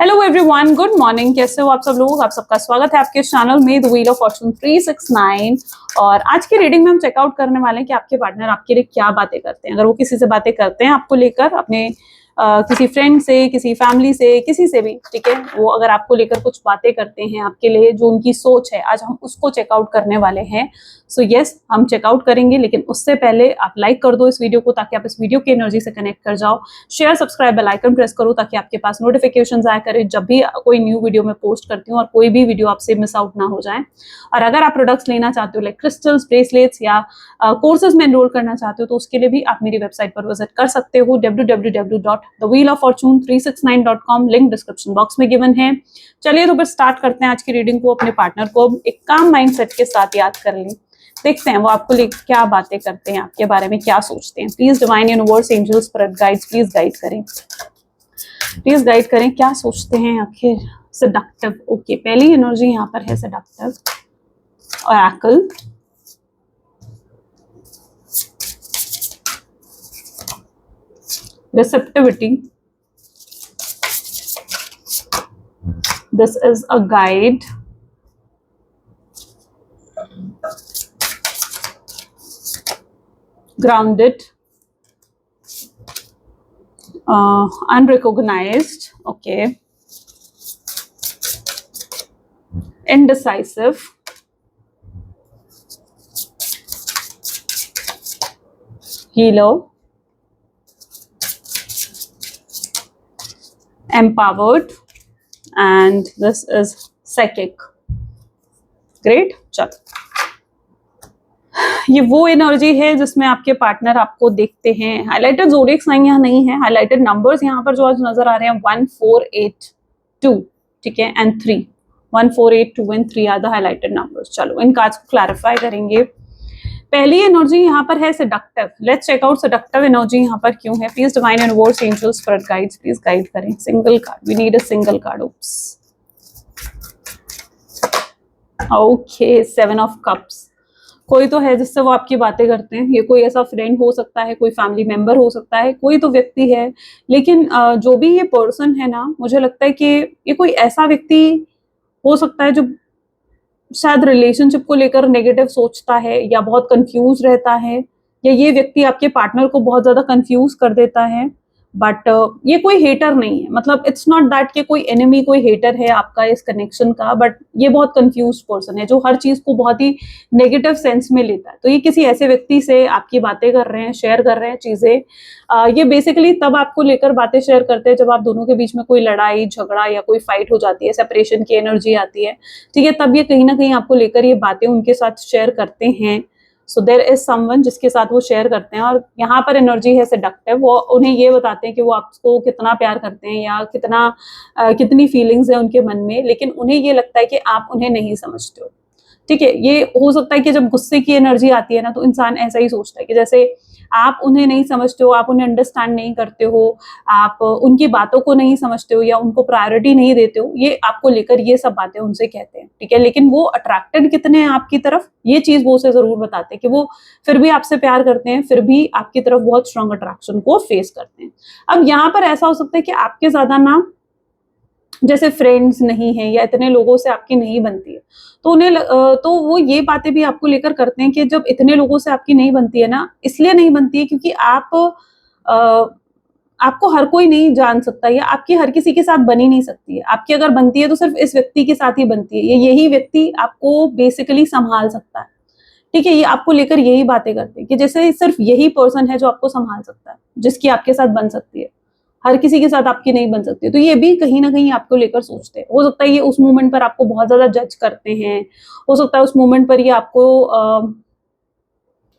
Hello everyone, good morning. कैसे हो आप सब लोग? आप सबका स्वागत है आपके चैनल में द व्हील ऑफ फॉर्चून 369। और आज की रीडिंग में हम चेकआउट करने वाले हैं कि आपके पार्टनर आपके लिए क्या बातें करते हैं। अगर वो किसी से बातें करते हैं आपको लेकर, अपने किसी फ्रेंड से, किसी फैमिली से, किसी से भी, ठीक है, वो अगर आपको लेकर कुछ बातें करते हैं आपके लिए, जो उनकी सोच है, आज हम उसको चेकआउट करने वाले हैं। सो यस, हम चेकआउट करेंगे, लेकिन उससे पहले आप लाइक कर दो इस वीडियो को, ताकि आप इस वीडियो की एनर्जी से कनेक्ट कर जाओ। Share, subscribe, bell icon press करो, ताकि आपके पास नोटिफिकेशन आया करे जब भी कोई न्यू वीडियो में पोस्ट करती हूँ, और कोई भी वीडियो आपसे मिस आउट ना हो जाए। और अगर आप प्रोडक्ट्स लेना चाहते हो, लाइक क्रिस्टल्स, ब्रेसलेट्स या कोर्सेज में एनरोल करना चाहते हो, तो उसके लिए भी आप मेरी वेबसाइट पर विजिट कर सकते हो www.thewheeloffortune369.com। लिंक डिस्क्रिप्शन बॉक्स में गिवन है। चलिए तो फिर स्टार्ट करते हैं आज की रीडिंग को। अपने पार्टनर को एक काम माइंडसेट के साथ याद कर लें, देखते हैं वो आपको लेकर क्या बातें करते हैं, आपके बारे में क्या सोचते हैं। Please divine universe, angels, spirit guides, please guide करें, प्लीज गाइड करें, क्या सोचते हैं आखिर। सेडक्टिव, ओके, पहली एनर्जी यहाँ पर है seductive. Oracle, receptivity, this is a guide, grounded, unrecognized, okay, indecisive, healer, empowered, and this is psychic. Great. चलो, ये वो एनर्जी है जिसमें आपके पार्टनर आपको देखते हैं। हाईलाइटेड ज़ोडिएक साइन यहाँ नहीं है। हाईलाइटेड नंबर्स यहाँ पर जो आज नजर आ रहे हैं 1482, ठीक है, and 3, 1482 and 3 are the highlighted numbers. चलो, इन कार्ड्स को क्लैरिफाई करेंगे। पहली एनर्जी यहाँ पर है seductive. Let's check out seductive energy यहाँ पर क्यों है। Please divine universe, angels, spirit guides, please guide करें। Single card, we need a single card. Oops, okay, 7 of cups. कोई तो है जिससे वो आपकी बातें करते हैं। ये कोई ऐसा फ्रेंड हो सकता है, कोई फैमिली मेंबर हो सकता है, कोई तो व्यक्ति है। लेकिन जो भी ये पर्सन है ना, मुझे लगता है कि ये कोई ऐसा व्यक्ति हो सकता है जो शायद रिलेशनशिप को लेकर नेगेटिव सोचता है, या बहुत कंफ्यूज रहता है, या ये व्यक्ति आपके पार्टनर को बहुत ज्यादा कंफ्यूज कर देता है। बट ये कोई हेटर नहीं है। मतलब इट्स नॉट दैट कि कोई एनिमी, कोई हेटर है आपका इस कनेक्शन का, बट ये बहुत कंफ्यूज पर्सन है जो हर चीज को बहुत ही नेगेटिव सेंस में लेता है। तो ये किसी ऐसे व्यक्ति से आपकी बातें कर रहे हैं, शेयर कर रहे हैं चीजें। ये बेसिकली तब आपको लेकर बातें शेयर करते हैं जब आप दोनों के बीच में कोई लड़ाई झगड़ा या कोई फाइट हो जाती है, सेपरेशन की एनर्जी आती है, ठीक है, तब ये कहीं ना कहीं आपको लेकर ये बातें उनके साथ शेयर करते हैं। सो देयर इज समवन जिसके साथ वो शेयर करते हैं। और यहाँ पर एनर्जी है सेडक्टिव। वो उन्हें ये बताते हैं कि वो आपको कितना प्यार करते हैं, या कितनी फीलिंग्स है उनके मन में, लेकिन उन्हें ये लगता है कि आप उन्हें नहीं समझते हो। ठीक है, ये हो सकता है कि जब गुस्से की एनर्जी आती है ना, तो इंसान ऐसा ही सोचता है कि जैसे आप उन्हें नहीं समझते हो, आप उन्हें अंडरस्टैंड नहीं करते हो, आप उनकी बातों को नहीं समझते हो, या उनको प्रायोरिटी नहीं देते हो। ये आपको लेकर ये सब बातें उनसे कहते हैं, ठीक है। लेकिन वो अट्रैक्टेड कितने हैं आपकी तरफ, ये चीज वो उसे जरूर बताते हैं कि वो फिर भी आपसे प्यार करते हैं, फिर भी आपकी तरफ बहुत स्ट्रॉन्ग अट्रैक्शन को फेस करते हैं। अब यहाँ पर ऐसा हो सकता है कि आपके ज्यादा ना जैसे फ्रेंड्स नहीं है, या इतने लोगों से आपकी नहीं बनती है, तो तो वो ये बातें भी आपको लेकर करते हैं कि जब इतने लोगों से आपकी नहीं बनती है ना, इसलिए नहीं बनती है क्योंकि अ, आपको हर कोई नहीं जान सकता, या आपकी हर किसी के साथ बन ही नहीं सकती है। आपकी अगर बनती है तो सिर्फ इस व्यक्ति के साथ ही बनती है। यही व्यक्ति आपको बेसिकली संभाल सकता है, ठीक है। ये आपको लेकर यही बातें करते हैं कि जैसे सिर्फ यही पर्सन है जो आपको संभाल सकता है, जिसकी आपके साथ बन सकती है, हर किसी के साथ आपकी नहीं बन सकती। तो ये भी कहीं ना कहीं आपको लेकर सोचते हैं। हो सकता है ये उस मोमेंट पर आपको बहुत ज्यादा जज करते हैं, हो सकता है उस मोमेंट पर ये आपको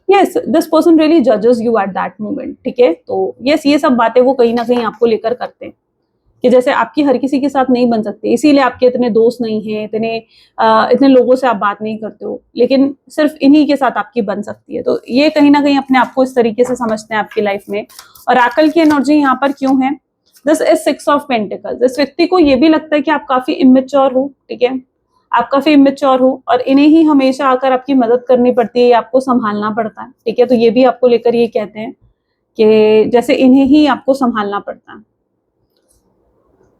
यस, दिस पर्सन रियली जजेस यू एट दैट मोमेंट, ठीक है। तो यस, ये सब बातें वो कहीं ना कहीं आपको लेकर करते हैं कि जैसे आपकी हर किसी के साथ नहीं बन सकती, इसीलिए आपके इतने दोस्त नहीं है, इतने लोगों से आप बात नहीं करते हो, लेकिन सिर्फ इन्हीं के साथ आपकी बन सकती है। तो ये कहीं ना कहीं अपने आप को इस तरीके से समझते हैं आपकी लाइफ में। और आकल की एनर्जी यहाँ पर क्यों है, दिस इज 6 ऑफ पेंटिकल्स। इस व्यक्ति को ये भी लगता है कि आप काफी इमेच्योर हो, ठीक है, आप काफी इमेच्योर हो, और इन्हें ही हमेशा आकर आपकी मदद करनी पड़ती है, या आपको संभालना पड़ता है, ठीक है। तो ये भी आपको लेकर ये कहते हैं कि जैसे इन्हें ही आपको संभालना पड़ता है।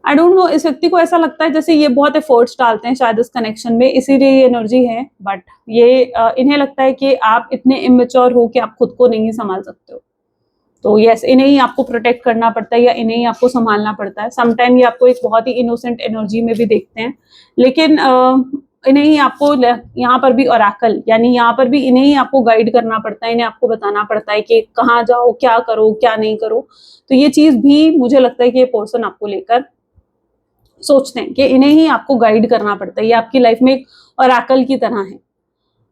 आई डोंट नो, इस व्यक्ति को ऐसा लगता है जैसे ये बहुत एफर्ट्स डालते हैं शायद इस कनेक्शन में, इसीलिए ये एनर्जी है। बट ये इन्हें लगता है कि आप इतने इमेच्योर हो कि आप खुद को नहीं संभाल सकते हो। तो यस, इन्हें ही आपको प्रोटेक्ट करना पड़ता है या इन्हें ही आपको संभालना पड़ता है। समटाइम ये आपको एक बहुत ही इनोसेंट एनर्जी में भी देखते हैं, लेकिन इन्हें ही आपको यहाँ पर भी ओरेकल, यानी यहाँ पर भी इन्हें ही आपको गाइड करना पड़ता है, इन्हें आपको बताना पड़ता है कि कहाँ जाओ, क्या करो, क्या नहीं करो। तो ये चीज भी मुझे लगता है कि ये पर्सन आपको लेकर सोचते हैं कि इन्हें ही आपको गाइड करना पड़ता है, ये आपकी लाइफ में एक ओरेकल की तरह है।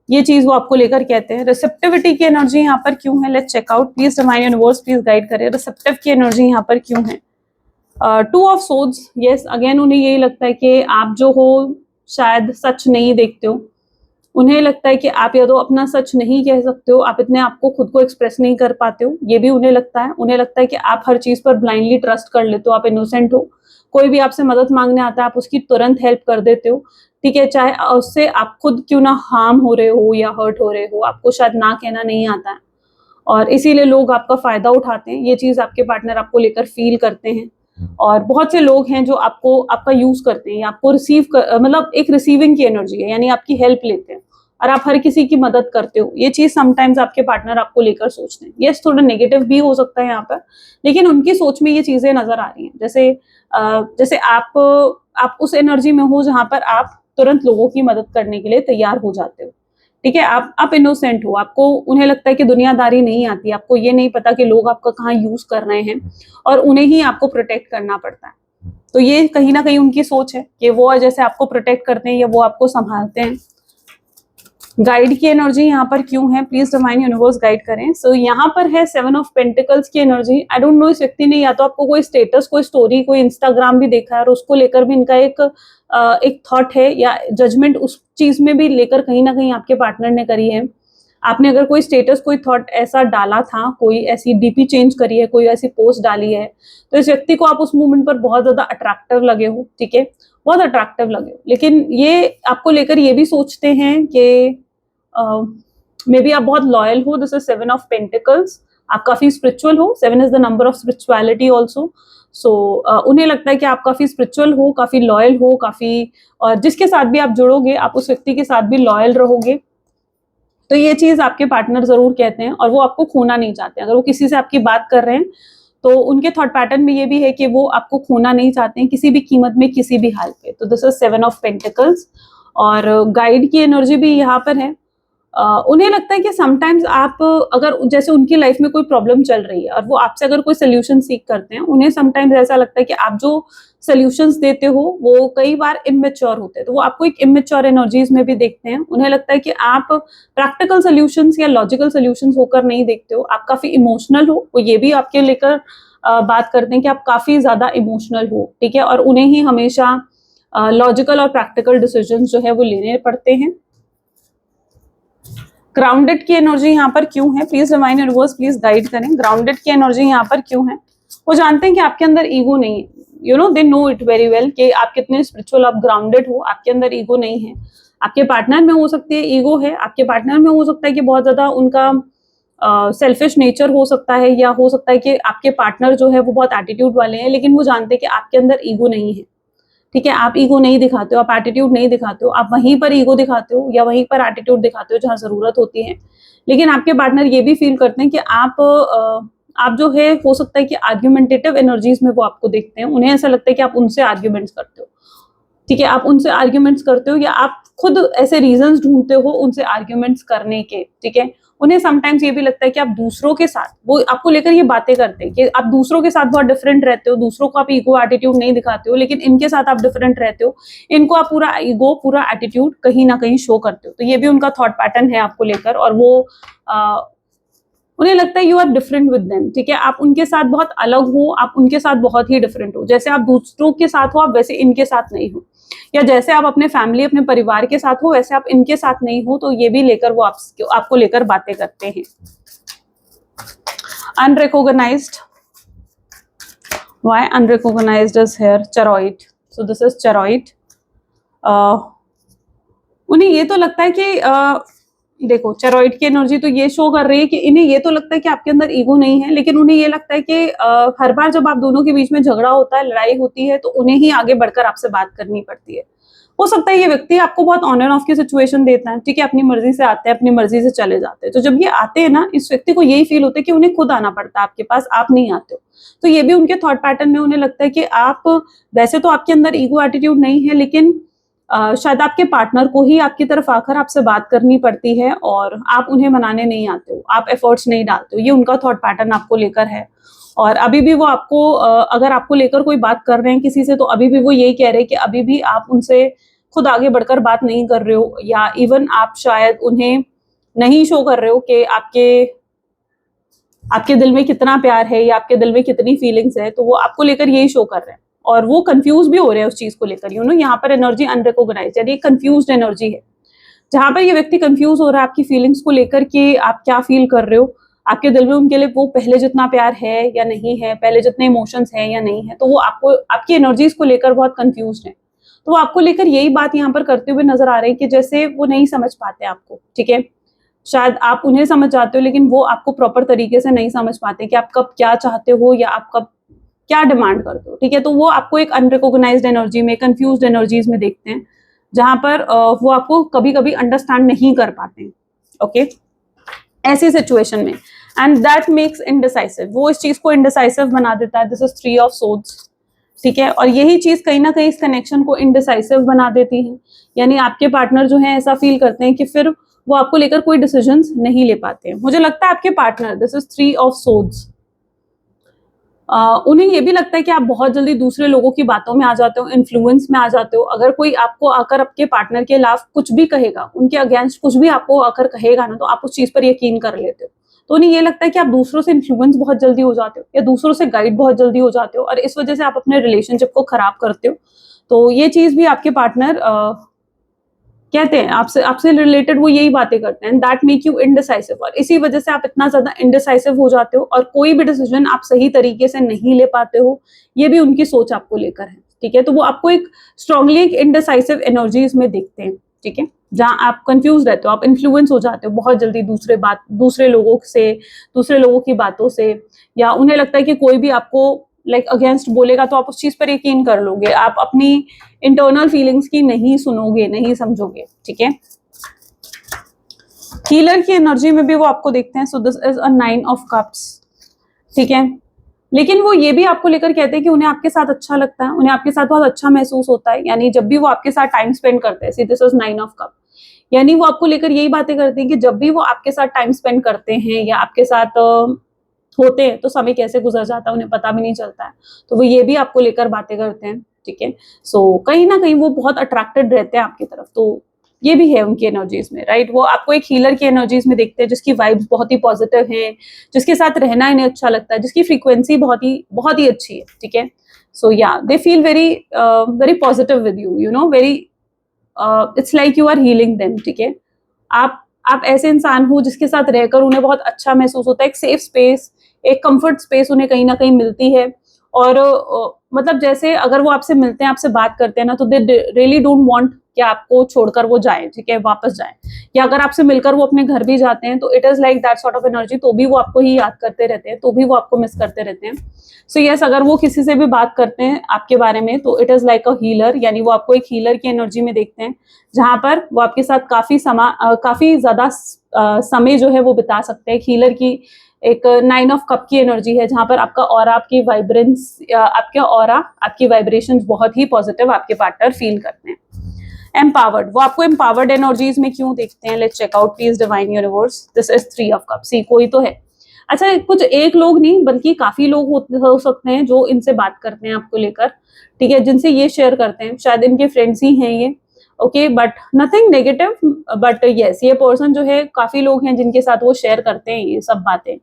ये चीज वो आपको लेकर कहते हैं। रिसेप्टिविटी की एनर्जी यहाँ पर क्यों है, let's check out. Please divine universe please guide करें, रिसेप्टिव की एनर्जी यहाँ पर क्यों है। 2 ऑफ सोर्ड्स, यस अगेन उन्हें यही लगता है कि आप जो हो शायद सच नहीं देखते हो। उन्हें लगता है कि आप या तो अपना सच नहीं कह सकते हो, आप इतने आपको खुद को एक्सप्रेस नहीं कर पाते हो, ये भी उन्हें लगता है। उन्हें लगता है कि आप हर चीज पर ब्लाइंडली ट्रस्ट कर लेते हो, आप इनोसेंट हो। कोई भी आपसे मदद मांगने आता है आप उसकी तुरंत हेल्प कर देते हो, ठीक है, चाहे उससे आप खुद क्यों ना हार्म हो रहे हो या हर्ट हो रहे हो, आपको शायद ना कहना नहीं आता है और इसीलिए लोग आपका फायदा उठाते हैं। ये चीज आपके पार्टनर आपको लेकर फील करते हैं। और बहुत से लोग हैं जो आपको आपका यूज करते हैं या आपको मतलब एक रिसीविंग की एनर्जी है, यानी आपकी हेल्प लेते हैं और आप हर किसी की मदद करते हो। ये चीज समटाइम्स आपके पार्टनर आपको लेकर सोचते हैं। यस, थोड़ा नेगेटिव भी हो सकता है यहाँ पर, लेकिन उनकी सोच में ये चीजें नजर आ रही हैं। जैसे आप उस एनर्जी में हो जहां पर आप तुरंत लोगों की मदद करने के लिए तैयार हो जाते हो, ठीक है। आप इनोसेंट हो, आपको उन्हें लगता है कि दुनियादारी नहीं आती, आपको ये नहीं पता कि लोग आपका कहाँ यूज कर रहे हैं और उन्हें ही आपको प्रोटेक्ट करना पड़ता है। तो ये कहीं ना कहीं उनकी सोच है कि वो जैसे आपको प्रोटेक्ट करते हैं या वो आपको संभालते हैं। गाइड की एनर्जी यहाँ पर क्यों है, प्लीज डिवाइन यूनिवर्स गाइड करें। सो यहाँ पर है 7 ऑफ पेंटिकल्स की एनर्जी। आई डोंट नो, इस व्यक्ति ने या तो आपको कोई स्टेटस, कोई स्टोरी, कोई इंस्टाग्राम भी देखा है और उसको लेकर भी इनका एक थॉट है या जजमेंट उस चीज में भी लेकर कहीं ना कहीं आपके पार्टनर ने करी है। आपने अगर कोई स्टेटस, कोई थॉट ऐसा डाला था, कोई ऐसी डीपी चेंज करी है, कोई ऐसी पोस्ट डाली है, तो इस व्यक्ति को आप उस मोमेंट पर बहुत ज्यादा अट्रैक्टिव लगे हो, ठीक है, बहुत अट्रैक्टिव लगे हो। लेकिन ये आपको लेकर ये भी सोचते हैं कि मे बी आप बहुत लॉयल हो। दिस इज 7 ऑफ पेंटिकल्स, आप काफी स्पिरिचुअल हो। 7 is the number of spirituality also. So उन्हें लगता है कि आप काफी स्पिरिचुअल हो, काफी लॉयल हो, काफी, और जिसके साथ भी आप जुड़ोगे आप उस व्यक्ति के साथ भी लॉयल रहोगे। तो ये चीज आपके पार्टनर जरूर कहते हैं और वो आपको खोना नहीं चाहते। अगर वो किसी से आपकी बात कर रहे हैं तो उनके थॉट पैटर्न में ये भी है कि वो आपको खोना नहीं चाहते हैं किसी भी कीमत में, किसी भी हाल पे। तो दिस इज 7 ऑफ पेंटिकल्स। और गाइड की एनर्जी भी यहाँ पर है। उन्हें लगता है कि समटाइम्स आप अगर जैसे उनकी लाइफ में कोई प्रॉब्लम चल रही है और वो आपसे अगर कोई सोल्यूशन सीख करते हैं, उन्हें समटाइम्स ऐसा लगता है कि आप जो सोल्यूशंस देते हो वो कई बार इमेच्योर होते हैं, तो वो आपको एक इमेच्योर एनर्जीज में भी देखते हैं। उन्हें लगता है कि आप प्रैक्टिकल सोल्यूशंस या लॉजिकल सोल्यूशंस होकर नहीं देखते हो, आप काफी इमोशनल हो। वो ये भी आपके लेकर बात करते हैं कि आप काफी ज्यादा इमोशनल हो, ठीक है, और उन्हें ही हमेशा लॉजिकल और प्रैक्टिकल डिसीजंस जो है वो लेने पड़ते हैं। ग्राउंडेड की एनर्जी यहाँ पर क्यों है, please divine universe please guide करें। ग्राउंडेड की एनर्जी यहाँ पर क्यों है। वो जानते हैं कि आपके अंदर ईगो नहीं है, you know, they know it very well कि आप कितने स्पिरिचुअल, आप ग्राउंडेड हो, आपके अंदर ईगो नहीं है। आपके पार्टनर में हो सकती है ईगो है, आपके पार्टनर में हो सकता है कि बहुत ज्यादा उनका सेल्फिश नेचर हो सकता है, या हो सकता है कि आपके पार्टनर जो है वो बहुत एटीट्यूड वाले हैं, लेकिन वो जानते हैं कि आपके अंदर ईगो नहीं है, ठीक है। आप ईगो नहीं दिखाते हो, आप एटीट्यूड नहीं दिखाते हो, आप वहीं पर ईगो दिखाते हो या वहीं पर एटीट्यूड दिखाते हो जहां जरूरत होती है। लेकिन आपके पार्टनर ये भी फील करते हैं कि आप जो है, हो सकता है कि आर्ग्यूमेंटेटिव एनर्जीज में वो आपको देखते हैं। उन्हें ऐसा लगता है कि आप उनसे आर्ग्यूमेंट्स करते हो, ठीक है, आप उनसे आर्ग्यूमेंट्स करते हो या आप खुद ऐसे रीजंस ढूंढते हो उनसे आर्ग्यूमेंट्स करने के, ठीक है। उन्हें समटाइम्स ये भी लगता है कि आप दूसरों के साथ, वो आपको लेकर ये बातें करते हैं कि आप दूसरों के साथ बहुत डिफरेंट रहते हो, दूसरों को आप ईगो एटीट्यूड नहीं दिखाते हो, लेकिन इनके साथ आप डिफरेंट रहते हो, इनको आप पूरा ईगो, पूरा एटीट्यूड कहीं ना कहीं शो करते हो। तो ये भी उनका थॉट पैटर्न है आपको लेकर, और वो उन्हें लगता है you are different with them, ठीक है, आप उनके साथ बहुत अलग हो, आप उनके साथ बहुत ही डिफरेंट हो। जैसे आप दूसरों के साथ हो आप वैसे इनके साथ नहीं हो, या जैसे आप अपने फैमिली, अपने परिवार के साथ हो वैसे आप इनके साथ नहीं हो। तो ये भी लेकर वो आपको लेकर बातें करते हैं। Unrecognised, why unrecognised is here, chariot. So this is chariot. उन्हें ये तो लगता है कि देखो चेरॉइड की एनर्जी तो ये शो कर रही है कि इन्हें ये तो लगता है कि आपके अंदर ईगो नहीं है, लेकिन उन्हें ये लगता है कि हर बार जब आप दोनों के बीच में झगड़ा होता है, लड़ाई होती है, तो उन्हें ही आगे बढ़कर आपसे बात करनी पड़ती है। हो सकता है ये व्यक्ति आपको बहुत ऑन एंड ऑफ की सिचुएशन देता है, ठीक है, अपनी मर्जी से आते हैं, अपनी मर्जी से चले जाते हैं। तो जब ये आते हैं ना, इस व्यक्ति को यही फील होता है कि उन्हें खुद आना पड़ता है आपके पास, आप नहीं आते हो। तो ये भी उनके थॉट पैटर्न में उन्हें लगता है कि आप, वैसे तो आपके अंदर ईगो एटीट्यूड नहीं है, लेकिन शायद आपके पार्टनर को ही आपकी तरफ आकर आपसे बात करनी पड़ती है और आप उन्हें मनाने नहीं आते हो, आप एफर्ट्स नहीं डालते हो। ये उनका थॉट पैटर्न आपको लेकर है। और अभी भी वो आपको अगर आपको लेकर कोई बात कर रहे हैं किसी से, तो अभी भी वो यही कह रहे हैं कि अभी भी आप उनसे खुद आगे बढ़कर बात नहीं कर रहे हो, या इवन आप शायद उन्हें नहीं शो कर रहे हो कि आपके आपके दिल में कितना प्यार है या आपके दिल में कितनी फीलिंग्स है। तो वो आपको लेकर यही शो कर रहे हैं और वो कंफ्यूज भी हो रहे हैं उस चीज को लेकर। यहाँ पर एनर्जी अनरिकॉग्नाइज, यानी कंफ्यूज्ड एनर्जी है, जहां पर ये व्यक्ति कंफ्यूज हो रहा है आपकी फीलिंग्स को लेकर कि आप क्या फील कर रहे हो, आपके दिल में उनके लिए वो पहले जितना प्यार है या नहीं है, पहले जितने इमोशंस हैं या नहीं है। तो वो आपको आपकी एनर्जीज को लेकर बहुत कंफ्यूज्ड है। तो वो आपको लेकर यही बात यहाँ पर करते हुए नजर आ रहे हैं कि जैसे वो नहीं समझ पाते आपको, ठीक है। शायद आप उन्हें समझ जाते हो, लेकिन वो आपको प्रॉपर तरीके से नहीं समझ पाते कि आप कब क्या चाहते हो या आप कब क्या डिमांड करते हो, ठीक है। तो वो आपको एक अनरिकॉग्नाइज्ड एनर्जी में, कंफ्यूज्ड एनर्जीज में देखते हैं, जहां पर वो आपको कभी कभी अंडरस्टैंड नहीं कर पाते हैं, ओके, ऐसी सिचुएशन में। एंड दैट मेक्स इनडिसाइसिव, वो इस चीज को इनडिसाइसिव बना देता है। दिस इज 3 ऑफ सोर्ड्स, ठीक है। और यही चीज कहीं ना कहीं इस कनेक्शन को इनडिसाइसिव बना देती है, यानी आपके पार्टनर जो है ऐसा फील करते हैं कि फिर वो आपको लेकर कोई डिसीजंस नहीं ले पाते हैं। मुझे लगता है आपके partner, this is 3 of swords, उन्हें ये भी लगता है कि आप बहुत जल्दी दूसरे लोगों की बातों में आ जाते हो, इन्फ्लुएंस में आ जाते हो। अगर कोई आपको आकर आपके पार्टनर के खिलाफ कुछ भी कहेगा, उनके अगेंस्ट कुछ भी आपको आकर कहेगा ना, तो आप उस चीज पर यकीन कर लेते हो। तो उन्हें ये लगता है कि आप दूसरों से इन्फ्लुएंस बहुत जल्दी हो जाते हो या दूसरों से गाइड बहुत जल्दी हो जाते हो, और इस वजह से आप अपने रिलेशनशिप को खराब करते हो। तो ये चीज भी आपके पार्टनर कहते हैं, आपसे आपसे रिलेटेड वो यही बातें करते हैं। दैट मेक यू इनडिसाइसिव, और इसी वजह से आप इतना ज्यादा इनडिसाइसिव हो जाते हो और कोई भी डिसीजन आप सही तरीके से नहीं ले पाते हो। ये भी उनकी सोच आपको लेकर है, ठीक है। तो वो आपको एक स्ट्रांगली एक इनडिसाइसिव एनर्जीज में देखते हैं, ठीक है, जहां आप कंफ्यूज रहते हो, आप इन्फ्लुएंस हो जाते हो बहुत जल्दी दूसरे लोगों से, दूसरे लोगों की बातों से, या उन्हें लगता है कि कोई भी आपको लाइक अगेंस्ट बोलेगा तो आप उस चीज पर यकीन कर लोगे, आप अपनी इंटरनल फीलिंग्स की नहीं सुनोगे, नहीं समझोगे, ठीक है। हीलर की एनर्जी में भी वो आपको देखते हैं। सो this is a 9 of cups, ठीक है। लेकिन वो ये भी आपको लेकर कहते हैं कि उन्हें आपके साथ अच्छा लगता है, उन्हें आपके साथ बहुत अच्छा महसूस होता है, यानी जब भी वो आपके साथ टाइम स्पेंड करते हैं। See this is 9 of cup, यानी वो आपको लेकर यही बातें करते हैं कि जब भी वो आपके साथ टाइम स्पेंड करते हैं या आपके साथ होते हैं, तो समय कैसे गुजर जाता है उन्हें पता भी नहीं चलता है। तो वो ये भी आपको लेकर बातें करते हैं, ठीक है। सो कहीं ना कहीं वो बहुत अट्रैक्टेड रहते हैं आपकी तरफ। तो ये भी है उनकी एनर्जीज में, राइट। वो आपको एक हीलर की एनर्जीज में देखते हैं, जिसकी वाइब्स बहुत ही पॉजिटिव है, जिसके साथ रहना इन्हें अच्छा लगता है, जिसकी फ्रीक्वेंसी बहुत ही अच्छी है, ठीक है। सो या they feel very very positive with you, you know, very it's like you are healing them, ठीक है। आप ऐसे इंसान हो जिसके साथ रहकर उन्हें बहुत अच्छा महसूस होता है, एक सेफ स्पेस, एक कंफर्ट स्पेस उन्हें कहीं ना कहीं मिलती है। और मतलब जैसे अगर वो आपसे मिलते हैं, आपसे बात करते हैं ना, तो दे रियली डोंट वांट कि आपको छोड़कर वो जाए, ठीक है, वापस जाए। या अगर आपसे मिलकर वो अपने घर भी जाते हैं, तो it is like that sort of energy, तो भी वो आपको ही याद करते रहते हैं, तो भी वो आपको मिस करते रहते हैं। सो यस, अगर वो किसी से भी बात करते हैं आपके बारे में, तो it is like a healer, यानी वो आपको एक हीलर की एनर्जी में देखते हैं, जहां पर वो आपके साथ काफी ज्यादा समय जो है वो बिता सकते हैं। हीलर की एक 9 ऑफ कप की एनर्जी है, जहां पर आपका ऑरा, आपकी वाइब्रेंस, आपके ऑरा, आपकी वाइब्रेशंस बहुत ही पॉजिटिव आपके पार्टनर फील करते हैं। एम्पावर्ड, वो आपको एम्पावर्ड एनर्जीज में क्यों देखते हैं? Let's check out please divine universe. This is 3 of cup. See, कोई तो है। अच्छा, कुछ एक लोग नहीं बल्कि काफी लोग हो सकते हैं जो इनसे बात करते हैं आपको लेकर, ठीक है, जिनसे ये शेयर करते हैं। शायद इनके फ्रेंड्स ही हैं ये, okay, but nothing negative, but yes, ये पर्सन जो है, काफी लोग हैं जिनके साथ वो शेयर करते हैं ये सब बातें।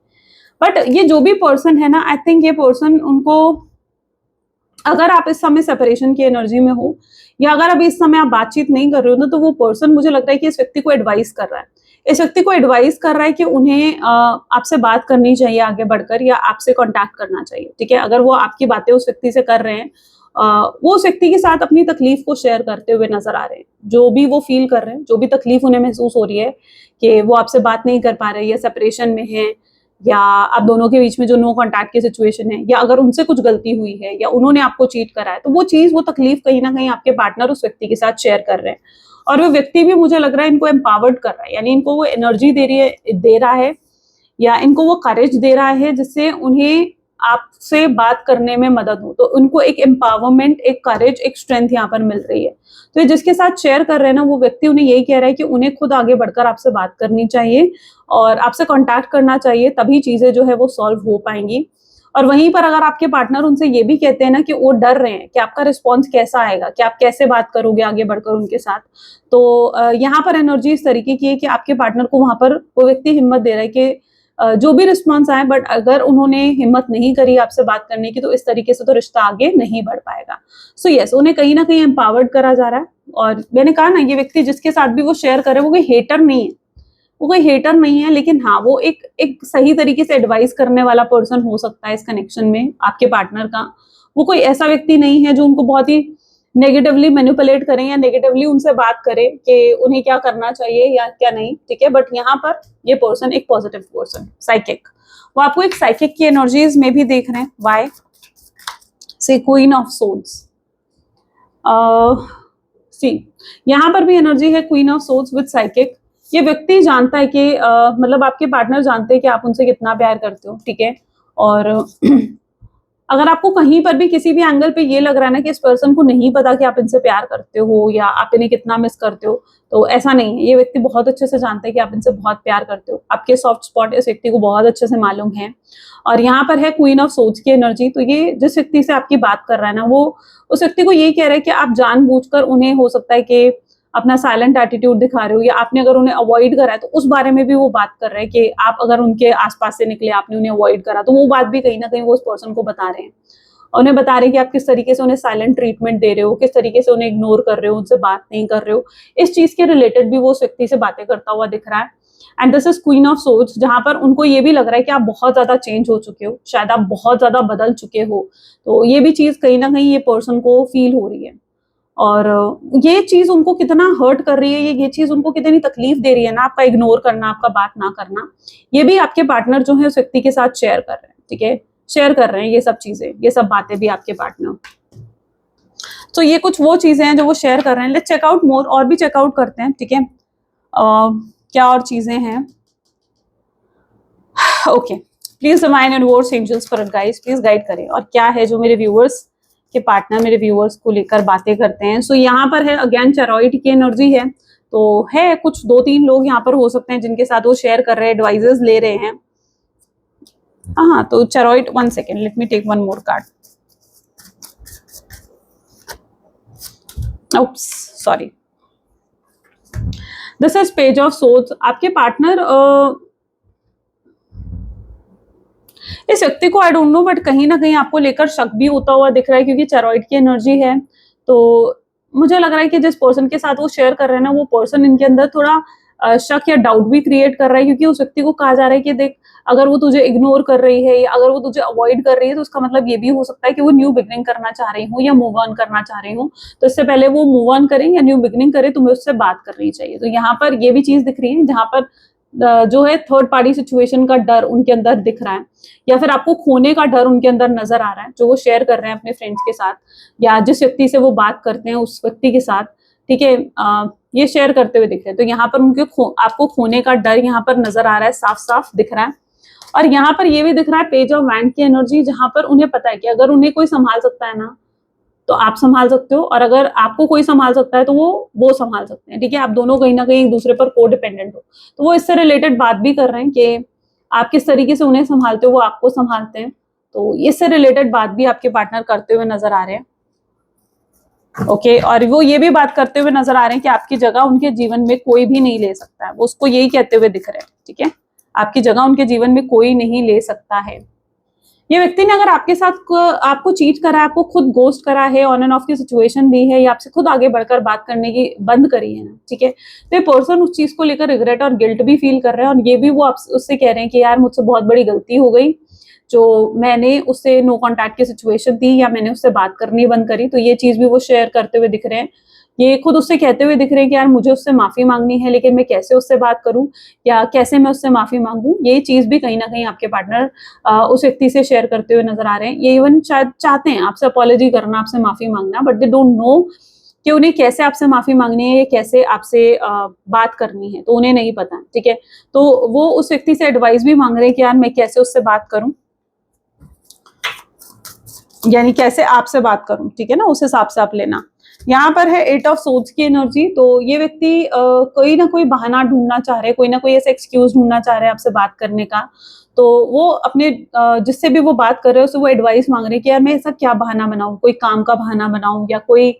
बट ये जो भी पर्सन है ना, आई थिंक ये पर्सन उनको, अगर आप इस समय सेपरेशन की एनर्जी में हो, या अगर अभी इस समय आप बातचीत नहीं कर रहे हो ना, तो वो पर्सन, मुझे लगता है कि इस व्यक्ति को एडवाइस कर रहा है, इस व्यक्ति को एडवाइस कर रहा है कि उन्हें आपसे बात करनी चाहिए आगे बढ़कर, या आपसे कांटेक्ट करना चाहिए, ठीक है। अगर वो आपकी बातें उस व्यक्ति से कर रहे हैं वो उस व्यक्ति के साथ अपनी तकलीफ को शेयर करते हुए नजर आ रहे हैं, जो भी वो फील कर रहे हैं, जो भी तकलीफ उन्हें महसूस हो रही है कि वो आपसे बात नहीं कर पा रहे या सेपरेशन में है, या आप दोनों के बीच में जो नो कॉन्टैक्ट की सिचुएशन है, या अगर उनसे कुछ गलती हुई है या उन्होंने आपको चीट करा है, तो वो चीज, वो तकलीफ कहीं ना कहीं आपके पार्टनर उस व्यक्ति के साथ शेयर कर रहे हैं। और वो व्यक्ति भी मुझे लग रहा है इनको एम्पावर्ड कर रहा है, यानी इनको वो एनर्जी दे रहा है या इनको वो करेज दे रहा है जिससे उन्हें आपसे बात करने में मदद हो। तो उनको एक एम्पावरमेंट, एक करेज, एक स्ट्रेंथ यहाँ पर मिल रही है। तो ये जिसके साथ शेयर कर रहे हैं ना, वो व्यक्ति उन्हें यही कह रहा है कि उन्हें खुद आगे बढ़कर आपसे बात करनी चाहिए और आपसे कांटेक्ट करना चाहिए, तभी चीजें जो है वो सॉल्व हो पाएंगी। और वहीं पर अगर आपके पार्टनर उनसे ये भी कहते हैं ना कि वो डर रहे हैं कि आपका रिस्पॉन्स कैसा आएगा, कि आप कैसे बात करोगे आगे बढ़कर उनके साथ, तो यहाँ पर एनर्जी इस तरीके की है कि आपके पार्टनर को वहां पर वो व्यक्ति हिम्मत दे रहा है कि जो भी रिस्पॉन्स आए, बट अगर उन्होंने हिम्मत नहीं करी आपसे बात करने की, तो इस तरीके से तो रिश्ता आगे नहीं बढ़ पाएगा। सो यस, उन्हें कहीं ना कहीं एम्पावर्ड करा जा रहा है। और मैंने कहा ना, ये व्यक्ति जिसके साथ भी वो शेयर करे, वो कोई हेटर नहीं है, वो कोई हेटर नहीं है, लेकिन हाँ, वो एक सही तरीके से एडवाइस करने वाला पर्सन हो सकता है इस कनेक्शन में आपके पार्टनर का। वो कोई ऐसा व्यक्ति नहीं है जो उनको बहुत ही नेगेटिवली मैनिपुलेट करें या नेगेटिवली उनसे बात करें कि उन्हें क्या करना चाहिए या क्या नहीं, ठीक है। बट यहाँ पर ये पर्सन एक पॉजिटिव पर्सन, साइकिक, वो आपको एक साइकिक की एनर्जीज में भी देख रहे हैं। वाई से क्वीन ऑफ सोल्स, सी यहाँ पर भी एनर्जी है queen of souls with psychic. ये व्यक्ति जानता है कि मतलब आपके पार्टनर जानते हैं कि आप उनसे कितना प्यार करते हो, ठीक है। और अगर आपको कहीं पर भी किसी भी एंगल पे ये लग रहा है ना कि इस पर्सन को नहीं पता कि आप इनसे प्यार करते हो या आप इन्हें कितना मिस करते हो, तो ऐसा नहीं है। ये व्यक्ति बहुत अच्छे से जानता है कि आप इनसे बहुत प्यार करते हो, आपके सॉफ्ट स्पॉट इस व्यक्ति को बहुत अच्छे से मालूम है। और यहाँ पर है क्वीन ऑफ सोच की एनर्जी। तो ये जिस व्यक्ति से आपकी बात कर रहा है ना, वो उस व्यक्ति को यही कह रहा है कि आप जानबूझकर उन्हें, हो सकता है कि अपना साइलेंट एटीट्यूड दिखा रहे हो, या आपने अगर उन्हें अवॉइड करा है तो उस बारे में भी वो बात कर रहे हैं कि आप अगर उनके आसपास से निकले, आपने उन्हें अवॉइड करा, तो वो बात भी कहीं ना कहीं वो उस पर्सन को बता रहे हैं। उन्हें बता रहे हैं कि आप किस तरीके से उन्हें साइलेंट ट्रीटमेंट दे रहे हो, किस तरीके से उन्हें इग्नोर कर रहे हो, उनसे बात नहीं कर रहे हो। इस चीज के रिलेटेड भी वो उस व्यक्ति से बातें करता हुआ दिख रहा है। And this is queen of swords, जहां पर उनको ये भी लग रहा है कि आप बहुत ज्यादा चेंज हो चुके हो, शायद आप बहुत ज्यादा बदल चुके हो। तो ये भी चीज कहीं ना कहीं ये पर्सन को फील हो रही है। और ये चीज उनको कितना हर्ट कर रही है, ये चीज उनको कितनी तकलीफ दे रही है ना, आपका इग्नोर करना, आपका बात ना करना, ये भी आपके पार्टनर जो है उस व्यक्ति के साथ शेयर कर रहे हैं, ठीक है। शेयर कर रहे हैं ये सब चीजें, ये सब बातें भी आपके पार्टनर। तो ये कुछ वो चीजें हैं जो वो शेयर कर रहे हैं। लेट्स चेक आउट मोर, और भी चेकआउट करते हैं, ठीक है। क्या और चीजें हैं? Okay, please divine universe angels for guys, please guide करें और क्या है जो मेरे व्यूअर्स के पार्टनर मेरे व्यूअर्स को लेकर बातें करते हैं। सो यहाँ पर है अगेन चेरॉइड की एनर्जी है। तो है कुछ 2-3 लोग यहाँ पर हो सकते हैं जिनके साथ वो शेयर कर रहे हैं, एडवाइजेस ले रहे हैं। हाँ, तो chariot, 1 second, let me take one more card. Oops, sorry, this is page of swords. आपके पार्टनर इस व्यक्ति को आई डोंट नो, बट कहीं ना कहीं आपको लेकर शक भी होता हुआ दिख रहा है, क्योंकि चेरॉइड की एनर्जी है। तो मुझे लग रहा है कि जिस पर्सन के साथ वो शेयर कर रहे हैं ना, वो पर्सन इनके अंदर थोड़ा शक या डाउट भी क्रिएट कर रहा है, क्योंकि उस व्यक्ति को कहा जा रहा है कि देख, अगर वो तुझे इग्नोर कर रही है या अगर वो तुझे अवॉइड कर रही है, तो उसका मतलब ये भी हो सकता है कि वो न्यू बिगनिंग करना चाह रही हूँ या मूव ऑन करना चाह रही हूँ। तो इससे पहले वो मूव ऑन करें या न्यू बिगनिंग करें, तुम्हें उससे बात करनी चाहिए। तो यहाँ पर ये भी चीज दिख रही है, जहां पर जो है थर्ड पार्टी सिचुएशन का डर उनके अंदर दिख रहा है, या फिर आपको खोने का डर उनके अंदर नजर आ रहा है, जो वो शेयर कर रहे हैं अपने फ्रेंड्स के साथ या जिस व्यक्ति से वो बात करते हैं उस व्यक्ति के साथ, ठीक है। ये शेयर करते हुए दिख रहे हैं। तो यहाँ पर उनके आपको खोने का डर यहाँ पर नजर आ रहा है, साफ साफ दिख रहा है। और यहाँ पर ये भी दिख रहा है पेज ऑफ वैंड की एनर्जी, जहां पर उन्हें पता है कि अगर उन्हें कोई संभाल सकता है ना, तो आप संभाल सकते हो, और अगर आपको कोई संभाल सकता है तो वो संभाल सकते हैं, ठीक है। आप दोनों कहीं ना कहीं एक दूसरे पर को डिपेंडेंट हो। तो वो इससे रिलेटेड बात भी कर रहे हैं कि आप किस तरीके से उन्हें संभालते हो, वो आपको संभालते हैं। तो इससे रिलेटेड बात भी आपके पार्टनर करते हुए नजर आ रहे हैं, ओके। और वो ये भी बात करते हुए नजर आ रहे हैं कि आपकी जगह उनके जीवन में कोई भी नहीं ले सकता है, वो उसको यही कहते हुए दिख रहे हैं, ठीक है। आपकी जगह उनके जीवन में कोई नहीं ले सकता है। ये व्यक्ति ने अगर आपके साथ आपको चीट करा है, आपको खुद गोस्ट करा है, ऑन एंड ऑफ की सिचुएशन दी है, या आपसे खुद आगे बढ़कर बात करने की बंद करी है ना, ठीक है, तो ये पर्सन उस चीज को लेकर रिग्रेट और गिल्ट भी फील कर रहे हैं, और ये भी वो आप उससे कह रहे हैं कि यार मुझसे बहुत बड़ी गलती हो गई, जो मैंने उससे नो कॉन्टैक्ट की सिचुएशन दी या मैंने उससे बात करनी बंद करी, तो ये चीज भी वो शेयर करते हुए दिख रहे हैं। ये खुद उससे कहते हुए दिख रहे हैं कि यार मुझे उससे माफी मांगनी है, लेकिन मैं कैसे उससे बात करूं या कैसे मैं उससे माफी मांगूं, ये चीज भी कहीं ना कहीं आपके पार्टनर उस व्यक्ति से शेयर करते हुए नजर आ रहे हैं। ये इवन शायद चाहते हैं आपसे अपॉलॉजी करना, आपसे माफी मांगना, बट दे डोंट नो कि उन्हें कैसे आपसे माफी मांगनी है या कैसे आपसे बात करनी है, तो उन्हें नहीं पता है, ठीक है। तो वो उस व्यक्ति से एडवाइस भी मांग रहे हैं कि यार मैं कैसे उससे बात करूं, यानी कैसे आपसे बात करूं, ठीक है ना, उस हिसाब से आप लेना। यहाँ पर है 8 ऑफ सोर्ड्स की एनर्जी। तो ये व्यक्ति कोई ना कोई बहाना ढूंढना चाह रहे हैं, कोई ना कोई ऐसा एक्सक्यूज ढूंढना चाह रहे हैं आपसे बात करने का। तो वो अपने जिससे भी वो बात कर रहे हैं उससे वो एडवाइस मांग रहे हैं कि यार मैं ऐसा क्या बहाना बनाऊं, कोई काम का बहाना बनाऊं या कोई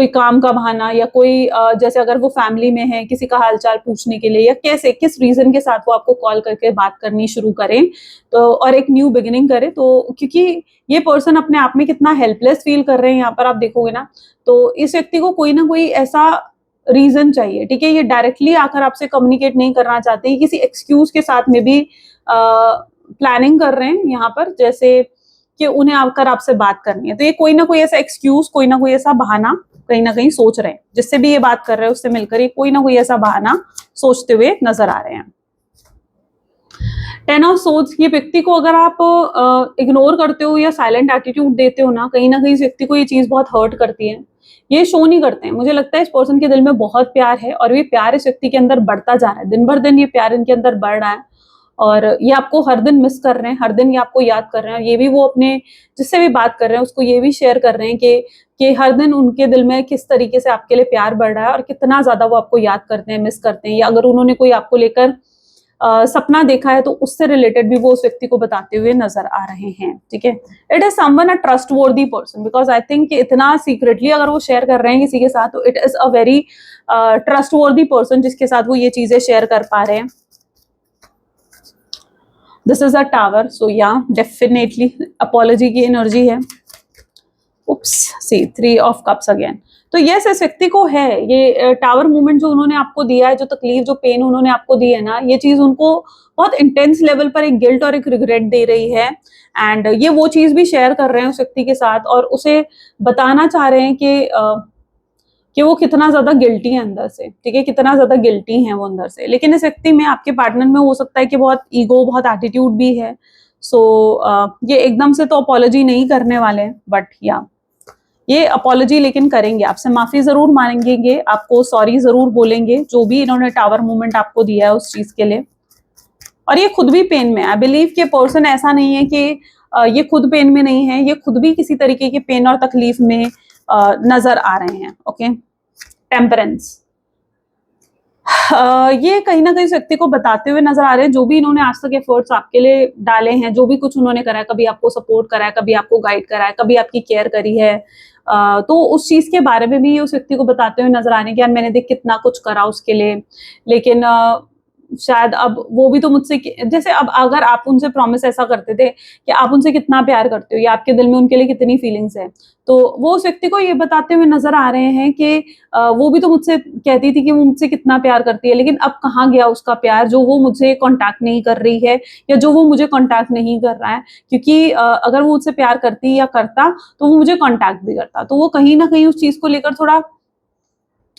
काम का बहाना या कोई जैसे अगर वो फैमिली में है किसी का हालचाल पूछने के लिए, या कैसे किस रीजन के साथ वो आपको कॉल करके बात करनी शुरू करें, तो और एक न्यू बिगिनिंग करें। तो क्योंकि ये पर्सन अपने आप में कितना हेल्पलेस फील कर रहे हैं यहाँ पर आप देखोगे ना, तो इस व्यक्ति को कोई ना कोई ऐसा रीजन चाहिए, ठीक है। ये डायरेक्टली आकर आपसे कम्युनिकेट नहीं करना चाहते, ये किसी एक्सक्यूज के साथ में भी प्लानिंग कर रहे हैं यहाँ पर, जैसे कि उन्हें आकर आपसे बात करनी है। तो ये कोई ना कोई ऐसा एक्सक्यूज, कोई ना कोई ऐसा बहाना कहीं ना कहीं सोच रहे हैं, जिससे भी ये बात कर रहे हैं उससे मिलकर ये कोई ना कोई ऐसा बहाना सोचते हुए नजर आ रहे हैं। 10 ऑफ सोर्ड्स, ये व्यक्ति को अगर आप इग्नोर करते हो या साइलेंट एटीट्यूड देते हो ना, कहीं ना कहीं इस व्यक्ति को ये चीज बहुत हर्ट करती है। ये शो नहीं करते हैं, मुझे लगता है इस पर्सन के दिल में बहुत प्यार है और ये प्यार इस व्यक्ति के अंदर बढ़ता जा रहा है, दिन भर दिन ये प्यार इनके अंदर बढ़ रहा है और ये आपको हर दिन मिस कर रहे हैं, हर दिन ये आपको याद कर रहे हैं। और ये भी वो अपने जिससे भी बात कर रहे हैं उसको ये भी शेयर कर रहे हैं कि हर दिन उनके दिल में किस तरीके से आपके लिए प्यार बढ़ रहा है और कितना ज्यादा वो आपको याद करते हैं, मिस करते हैं। या अगर उन्होंने कोई आपको लेकर सपना देखा है तो उससे रिलेटेड भी वो उस व्यक्ति को बताते हुए नजर आ रहे हैं, ठीक है। It is someone a trustworthy person, because I think इतना सीक्रेटली अगर वो शेयर कर रहे हैं किसी के साथ, तो it is a very trustworthy person जिसके साथ वो ये चीजें शेयर कर पा रहे हैं। दिस इज अ टावर, सो या डेफिनेटली अपॉलॉजी की एनर्जी है। उप्स, सी 3 ऑफ कप्स अगेन। तो यस, इस व्यक्ति को है ये टावर मूवमेंट जो उन्होंने आपको दिया है, जो तकलीफ जो पेन उन्होंने आपको दी है ना, ये चीज उनको बहुत इंटेंस लेवल पर एक गिल्ट और एक रिग्रेट दे रही है। एंड ये वो चीज भी शेयर कर रहे हैं उस व्यक्ति के साथ और उसे बताना चाह रहे हैं कि वो कितना ज्यादा गिल्टी है अंदर से, ठीक है, कितना ज्यादा गिल्टी है वो अंदर से। लेकिन इस व्यक्ति में, आपके पार्टनर में हो सकता है कि बहुत ईगो, बहुत एटीट्यूड भी है। सो ये एकदम से तो अपॉलॉजी नहीं करने वाले हैं, बट या ये अपॉलॉजी लेकिन करेंगे, आपसे माफी जरूर मांगेंगे, आपको सॉरी जरूर बोलेंगे जो भी इन्होंने टावर मूवमेंट आपको दिया है उस चीज के लिए। और ये खुद भी पेन में, आई बिलीव कि पर्सन ऐसा नहीं है कि ये खुद पेन में नहीं है, ये खुद भी किसी तरीके के पेन और तकलीफ में नजर आ रहे हैं। ओके, टेम्परेंस, ये कहीं ना कहीं व्यक्ति को बताते हुए नजर आ रहे हैं जो भी इन्होंने आज तक एफर्ट्स आपके लिए डाले हैं, जो भी कुछ उन्होंने करा है, कभी आपको सपोर्ट करा है, कभी आपको गाइड करा है, कभी आपकी केयर करी है, तो उस चीज के बारे में भी उस व्यक्ति को बताते हुए नजर आ रहे हैं कि यार मैंने देख कितना कुछ करा उसके लिए। लेकिन शायद अब वो भी तो मुझसे, जैसे अब अगर आप उनसे प्रॉमिस ऐसा करते थे कि आप उनसे कितना प्यार करते हो या आपके दिल में उनके लिए कितनी फीलिंग्स है, तो वो उस व्यक्ति को ये बताते हुए नजर आ रहे हैं कि वो भी तो मुझसे कहती थी कि वो मुझसे कितना प्यार करती है, लेकिन अब कहाँ गया उसका प्यार, जो वो मुझे कांटेक्ट नहीं कर रही है या जो वो मुझे कांटेक्ट नहीं कर रहा है। क्योंकि अगर वो मुझसे प्यार करती या करता तो वो मुझे कांटेक्ट भी करता। तो वो कहीं ना कहीं उस चीज को लेकर थोड़ा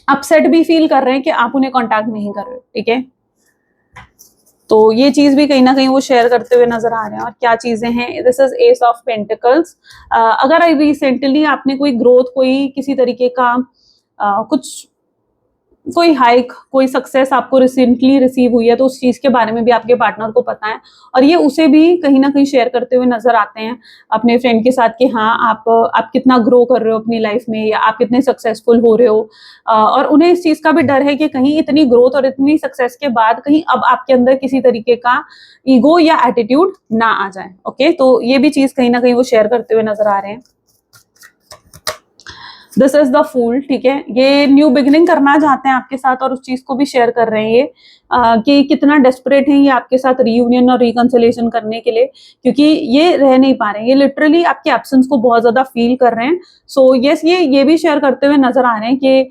अपसेट भी फील कर रहे हैं कि आप उन्हें कांटेक्ट नहीं कर रहे, ठीक है। तो ये चीज भी कहीं ना कहीं वो शेयर करते हुए नजर आ रहे हैं। और क्या चीजें हैं, this is S of pentacles. अगर रिसेंटली आपने कोई ग्रोथ, कोई किसी तरीके का कुछ, कोई हाइक, कोई सक्सेस आपको रिसेंटली रिसीव हुई है, तो उस चीज के बारे में भी आपके पार्टनर को पता है और ये उसे भी कहीं ना कहीं शेयर करते हुए नजर आते हैं अपने फ्रेंड के साथ कि हाँ आप कितना ग्रो कर रहे हो अपनी लाइफ में या आप कितने सक्सेसफुल हो रहे हो। और उन्हें इस चीज का भी डर है कि कहीं इतनी ग्रोथ और इतनी सक्सेस के बाद कहीं अब आपके अंदर किसी तरीके का ईगो या एटीट्यूड ना आ जाए। ओके, तो ये भी चीज कहीं ना कहीं वो शेयर करते हुए नजर आ रहे हैं। दिस इज द फूल, ठीक है, ये न्यू बिगिनिंग करना चाहते हैं आपके साथ और उस चीज को भी शेयर कर रहे हैं ये कि कितना डेस्परेट हैं ये आपके साथ रियूनियन और रिकंसिलिएशन करने के लिए, क्योंकि ये रह नहीं पा रहे हैं, ये लिटरली आपके एब्सेंस को बहुत ज्यादा फील कर रहे हैं। सो यस, ये भी शेयर करते हुए नजर आ रहे हैं कि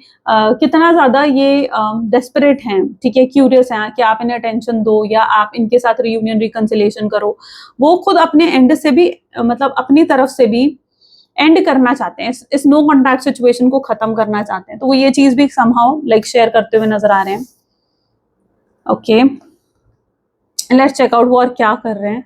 कितना ज्यादा ये डेस्परेट हैं, ठीक है, क्यूरियस हैं कि आप इन्हें अटेंशन दो या आप इनके साथ रियूनियन रिकंसिलिएशन करो। वो खुद अपने एंड से भी मतलब अपनी तरफ से भी एंड करना चाहते हैं, इस नो कॉन्टैक्ट सिचुएशन को खत्म करना चाहते हैं। तो वो ये चीज भी समहाउ लाइक शेयर करते हुए नजर आ रहे हैं। ओके, लेट्स चेक आउट वो और क्या कर रहे हैं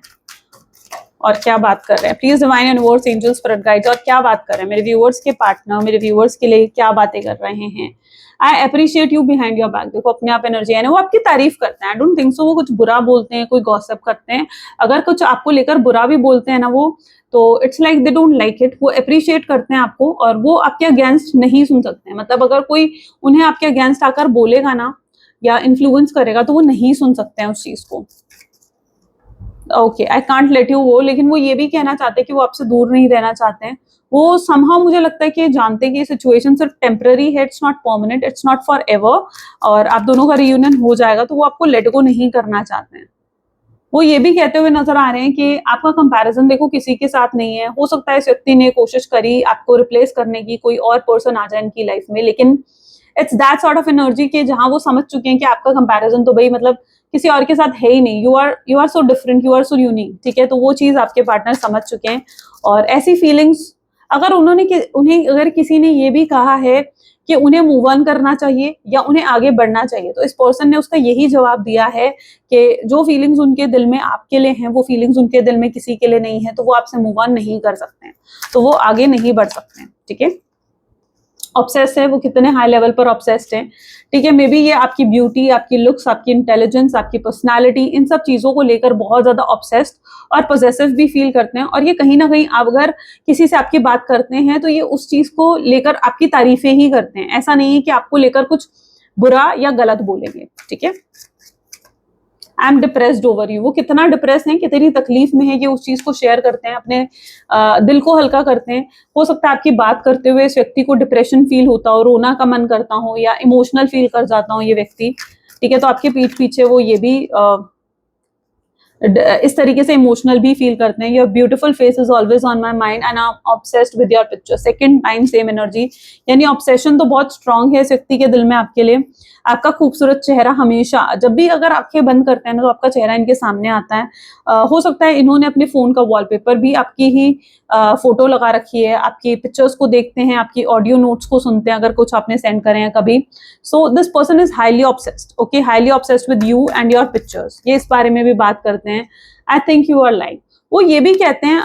और क्या बात कर रहे हैं। Please divine universe, angels, spirit guides, और क्या बात कर रहे हैं मेरे व्यूअर्स के पार्टनर, मेरे व्यूअर्स के लिए क्या बातें कर रहे हैं। I appreciate you behind your back. देखो अपने आप एनर्जी है ना, वो आपकी तारीफ करते हैं। आई डोंट थिंक सो वो कुछ बुरा बोलते हैं, कोई गॉसिप करते हैं। अगर कुछ आपको लेकर बुरा भी बोलते हैं ना वो, तो it's like they don't like it. वो अप्रिशिएट करते हैं आपको और वो आपके अगेंस्ट नहीं सुन सकते हैं। मतलब अगर कोई उन्हें आपके अगेंस्ट आकर बोलेगा ना या इन्फ्लुएंस करेगा तो वो नहीं सुन सकते हैं उस चीज को। Okay, I can't let you वो, लेकिन वो ये भी कहना चाहते हैं कि वो आपसे दूर नहीं रहना चाहते हैं। वो समहाउ मुझे लगता है कि जानते हैं कि ये सिचुएशन सिर्फ टेम्पररी है, it's not permanent, it's not for ever, और आप दोनों का रियूनियन हो जाएगा तो वो आपको लेट गो नहीं करना चाहते हैं। वो ये भी कहते हुए नजर आ रहे हैं कि आपका कंपैरिजन देखो किसी के साथ नहीं है। हो सकता है इस व्यक्ति ने कोशिश करी आपको रिप्लेस करने की, कोई और पर्सन आ जाए इनकी लाइफ में, लेकिन it's that sort of energy कि जहां वो समझ चुके हैं कि आपका कंपैरिजन तो भाई मतलब किसी और के साथ है ही नहीं। You are so different, you are so unique, ठीक है। तो वो चीज आपके पार्टनर समझ चुके हैं और ऐसी फीलिंग्स अगर उन्हें अगर किसी ने ये भी कहा है कि उन्हें मूव ऑन करना चाहिए या उन्हें आगे बढ़ना चाहिए, तो इस पर्सन ने उसका यही जवाब दिया है कि जो फीलिंग्स उनके दिल में आपके लिए हैं वो फीलिंग्स उनके दिल में किसी के लिए नहीं है, तो वो आपसे मूव ऑन नहीं कर सकते हैं, तो वो आगे नहीं बढ़ सकते हैं, ठीक है। ऑब्सेस्ड है वो, कितने हाई लेवल पर ऑब्सेस्ड हैं, ठीक है। मे बी ये आपकी ब्यूटी, आपकी लुक्स, आपकी इंटेलिजेंस, आपकी पर्सनालिटी, इन सब चीजों को लेकर बहुत ज्यादा ऑब्सेस्ड और पोजेसिव भी फील करते हैं। और ये कहीं ना कहीं आप अगर किसी से आपकी बात करते हैं तो ये उस चीज को लेकर आपकी तारीफें ही करते हैं। ऐसा नहीं है कि आपको लेकर कुछ बुरा या गलत बोलेंगे, ठीक है। I am depressed over you, वो कितना डिप्रेस है, कितनी तकलीफ में है, ये उस चीज को शेयर करते हैं, अपने दिल को हल्का करते हैं। हो सकता है आपकी बात करते हुए इस व्यक्ति को डिप्रेशन फील होता हो, रोना का मन करता हो या इमोशनल फील कर जाता हो ये व्यक्ति, ठीक है। तो आपके पीठ पीछे वो ये भी इस तरीके से इमोशनल भी फील करते हैं। Your beautiful face is always on my mind and I am obsessed with your picture. Second time same energy, यानी ऑब्सेशन तो बहुत स्ट्रांग है इस व्यक्ति के दिल में आपके लिए। आपका खूबसूरत चेहरा हमेशा, जब भी अगर आंखें बंद करते हैं ना तो आपका चेहरा इनके सामने आता है। हो सकता है इन्होंने अपने फोन का वॉलपेपर भी आपकी ही फोटो लगा रखी है, आपकी पिक्चर्स को देखते हैं, आपकी ऑडियो नोट्स को सुनते हैं अगर कुछ आपने सेंड करे हैं कभी। So this person is highly obsessed, okay, highly obsessed with you and your pictures. ये इस बारे में भी बात करते हैं। I think you are like, वो ये भी कहते हैं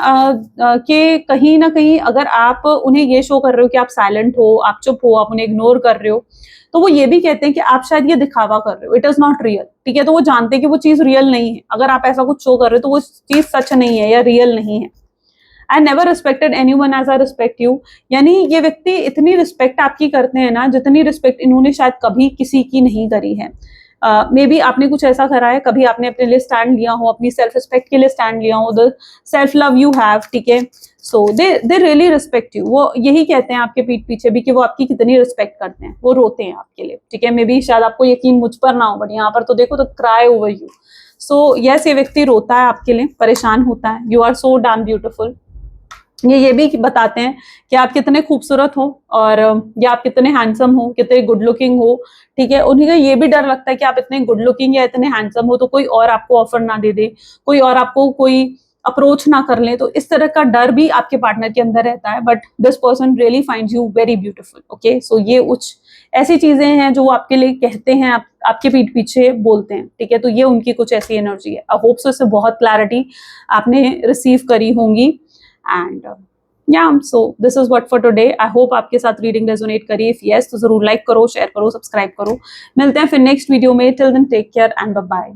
कि कहीं ना कहीं अगर आप उन्हें ये शो कर रहे हो कि आप साइलेंट हो, आप चुप हो, आप उन्हें इग्नोर कर रहे हो, तो वो ये भी कहते हैं कि आप शायद ये दिखावा कर रहे हो, इट इज नॉट रियल, ठीक है। तो वो जानते हैं कि वो चीज रियल नहीं है। अगर आप ऐसा कुछ शो कर रहे हो तो वो चीज सच नहीं है या रियल नहीं है। I never respected anyone as I respect you, यानी ये व्यक्ति इतनी रिस्पेक्ट आपकी करते हैं ना जितनी रिस्पेक्ट इन्होंने शायद कभी किसी की नहीं करी है। मे बी आपने कुछ ऐसा करा है, कभी आपने अपने लिए स्टैंड लिया हो, अपनी सेल्फ रिस्पेक्ट के लिए स्टैंड लिया हो, the self love you have, ठीक है। सो दे रियली रिस्पेक्ट यू। वो यही कहते हैं आपके पीठ पीछे भी कि वो आपकी कितनी रिस्पेक्ट करते हैं, वो रोते हैं आपके लिए, ठीक है। मे बी शायद आपको यकीन मुझ पर ना हो, बट यहाँ पर तो देखो, तो cry over you. So yes, ये व्यक्ति रोता है आपके लिए, परेशान होता है। You are so damn beautiful. ये भी बताते हैं कि आप कितने खूबसूरत हो और या आप कितने हैंडसम हो, कितने गुड लुकिंग हो, ठीक है। उन्हें ये भी डर लगता है कि आप इतने गुड लुकिंग या इतने हैंडसम हो तो कोई और आपको ऑफर ना दे दे, कोई और आपको कोई अप्रोच ना कर ले, तो इस तरह का डर भी आपके पार्टनर के अंदर रहता है। But this person really finds you very beautiful, okay. So ये कुछ ऐसी चीजें हैं जो वो आपके लिए कहते हैं, आपके पीठ पीछे बोलते हैं, ठीक है। तो ये उनकी कुछ ऐसी एनर्जी है। आई होप सो इससे बहुत क्लैरिटी आपने रिसीव करी होंगी। And yeah, so this is what for today. I hope आपके साथ रीडिंग रेजोनेट करी। इफ yes तो जरूर लाइक करो, शेयर करो, सब्सक्राइब करो। मिलते हैं फिर नेक्स्ट वीडियो में। Till then take care and bye bye.